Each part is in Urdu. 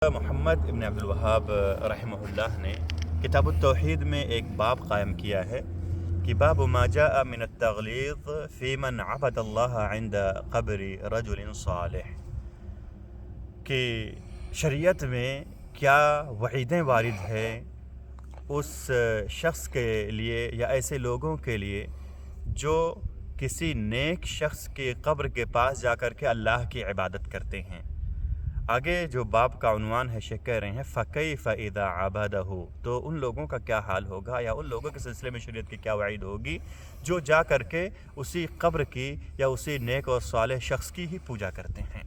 محمد ابن عبد الوہاب رحمہ اللہ نے کتاب التوحید میں ایک باب قائم کیا ہے کہ باب ما جاء من التغلیظ فی من عبد اللہ عند قبر رجل صالح، کہ شریعت میں کیا وعیدیں وارد ہیں اس شخص کے لیے یا ایسے لوگوں کے لیے جو کسی نیک شخص کی قبر کے پاس جا کر کے اللہ کی عبادت کرتے ہیں۔ آگے جو باب کا عنوان ہے شیخ کہہ رہے ہیں فَكَيْفَ إِذَا عَبَدَهُ، تو ان لوگوں کا کیا حال ہوگا یا ان لوگوں کے سلسلے میں شریعت کی کیا وعید ہوگی جو جا کر کے اسی قبر کی یا اسی نیک اور صالح شخص کی ہی پوجا کرتے ہیں۔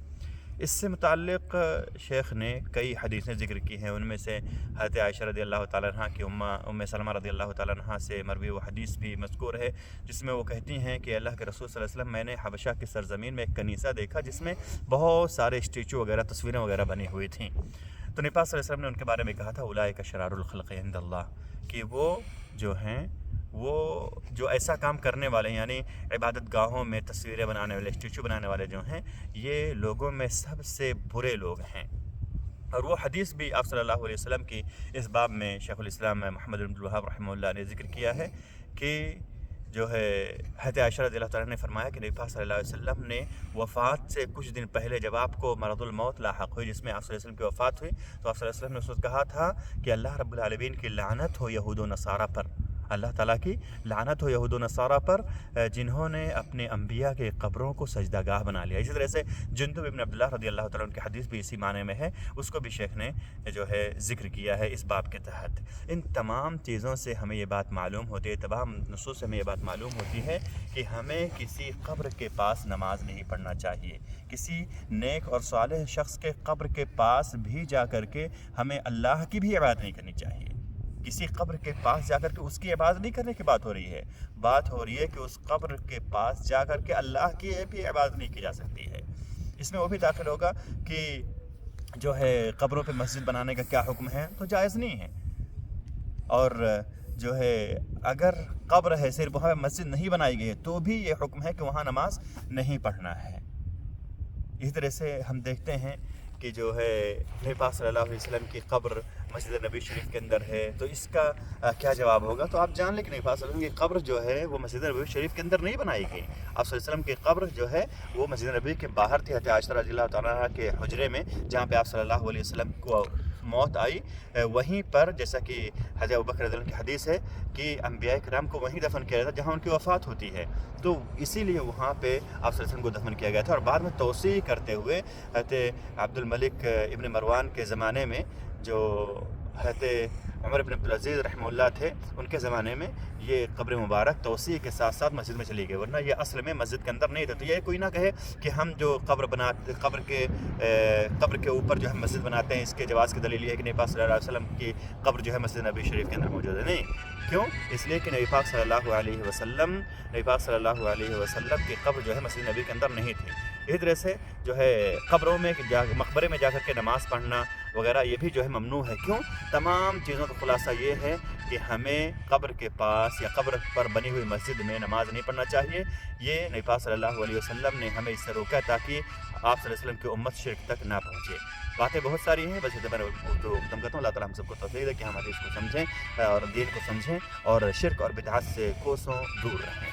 اس سے متعلق شیخ نے کئی حدیثیں ذکر کی ہیں، ان میں سے حضرت عائشہ رضی اللہ تعالیٰ عنہ کی ام سلمہ رضی اللہ تعالیٰ عنہ سے مروی وہ حدیث بھی مذکور ہے جس میں وہ کہتی ہیں کہ اللہ کے رسول صلی اللہ علیہ وسلم میں نے حبشہ کی سرزمین میں ایک کنیسہ دیکھا جس میں بہت سارے اسٹیچو وغیرہ تصویریں وغیرہ بنی ہوئی تھیں، تو نبی پاک صلی اللہ علیہ وسلم نے ان کے بارے میں کہا تھا اولئک شرار الخلق عند اللہ، کہ وہ جو ہیں وہ جو ایسا کام کرنے والے یعنی عبادت گاہوں میں تصویریں بنانے والے اسٹیچو بنانے والے جو ہیں یہ لوگوں میں سب سے برے لوگ ہیں۔ اور وہ حدیث بھی آپ صلی اللہ علیہ وسلم کی اس باب میں شیخ الاسلام محمد بن عبد الوہاب رحمہ اللہ نے ذکر کیا ہے کہ جو ہے حضرت عائشہ رضی اللہ تعالیٰ نے فرمایا کہ نبی پاک صلی اللہ علیہ وسلم نے وفات سے کچھ دن پہلے جب آپ کو مرض الموت لاحق ہوئی جس میں آپ صلی اللہ علیہ وسلم کی وفات ہوئی تو آپ صلی اللہ علیہ وسلم نے اس وقت کہا تھا کہ اللہ رب العالمین کی لعنت ہو یہود و نصارہ پر، اللہ تعالیٰ کی لعنت ہو یہود و نصارہ پر جنہوں نے اپنے انبیاء کے قبروں کو سجدہ گاہ بنا لیا۔ اسی طرح سے جندب ابن عبداللہ رضی اللہ تعالیٰ عنہ کی حدیث بھی اسی معنی میں ہے، اس کو بھی شیخ نے جو ہے ذکر کیا ہے اس باب کے تحت۔ ان تمام چیزوں سے ہمیں یہ بات معلوم ہوتی ہے، تمام نصوص سے ہمیں یہ بات معلوم ہوتی ہے کہ ہمیں کسی قبر کے پاس نماز نہیں پڑھنا چاہیے، کسی نیک اور صالح شخص کے قبر کے پاس بھی جا کر کے ہمیں اللہ کی بھی عبادت نہیں کرنی چاہیے۔ کسی قبر کے پاس جا کر کے اس کی عبادت نہیں کرنے کی بات ہو رہی ہے، بات ہو رہی ہے کہ اس قبر کے پاس جا کر کے اللہ کی بھی عبادت نہیں کی جا سکتی ہے۔ اس میں وہ بھی داخل ہوگا کہ جو ہے قبروں پہ مسجد بنانے کا کیا حکم ہے، تو جائز نہیں ہے، اور جو ہے اگر قبر ہے صرف وہاں مسجد نہیں بنائی گئی ہے تو بھی یہ حکم ہے کہ وہاں نماز نہیں پڑھنا ہے۔ اسی طرح سے ہم دیکھتے ہیں کہ جو ہے نبی پاک صلی اللہ علیہ وسلم کی قبر مسجد نبی شریف کے اندر ہے، تو اس کا کیا جواب ہوگا؟ تو آپ جان لیں کہ نبی پاک صلی اللہ علیہ وسلم کی قبر جو ہے وہ مسجد نبی شریف کے اندر نہیں بنائی گئی، آپ صلی اللہ علیہ وسلم کی قبر جو ہے وہ مسجد نبی کے باہر تھی، حضرت عائشہ رضی اللہ تعالیٰ عنہ کے حجرے میں جہاں پہ آپ صلی اللہ علیہ وسلم کو موت آئی، وہیں پر جیسا کہ حضرت ابوبکر رضی اللہ عنہ کی حدیث ہے کہ انبیاء کرام کو وہیں دفن کیا جاتا جہاں ان کی وفات ہوتی ہے، تو اسی لیے وہاں پہ آپ صلی اللہ علیہ وسلم کو دفن کیا گیا تھا۔ اور بعد میں توسیع کرتے ہوئے حضرت عبد الملک ابن مروان کے زمانے میں جو حضرت عمر بن عبدالعزیز رحمہ اللہ تھے ان کے زمانے میں یہ قبر مبارک توسیع کے ساتھ ساتھ مسجد میں چلی گئی، ورنہ یہ اصل میں مسجد کے اندر نہیں تھا۔ تو یہ کوئی نہ کہے کہ ہم جو قبر کے اوپر جو ہے مسجد بناتے ہیں اس کے جواز کی دلیل یہ ہے کہ نبی پاک صلی اللہ علیہ وسلم کی قبر جو ہے مسجد نبی شریف کے اندر موجود ہے، نہیں، کیوں؟ اس لیے کہ نبی پاک صلی اللہ علیہ وسلم کی قبر جو ہے مسجد نبی کے اندر نہیں تھی۔ اسی طرح سے جو ہے قبروں میں مقبرے میں جا کر کے نماز پڑھنا وغیرہ یہ بھی جو ہے ممنوع ہے، کیوں؟ تمام چیزوں کا خلاصہ یہ ہے کہ ہمیں قبر کے پاس یا قبر پر بنی ہوئی مسجد میں نماز نہیں پڑھنا چاہیے، یہ نبی پاک صلی اللہ علیہ وسلم نے ہمیں اس سے روکا تاکہ آپ صلی اللہ علیہ وسلم کی امت شرک تک نہ پہنچے۔ باتیں بہت ساری ہیں، بس میں تو ختم کرتا ہوں۔ اللہ تعالیٰ ہم سب کو توفیق دے کہ ہم حدیث کو سمجھیں اور دین کو سمجھیں اور شرک اور بدعات سے کوسوں دور رہیں۔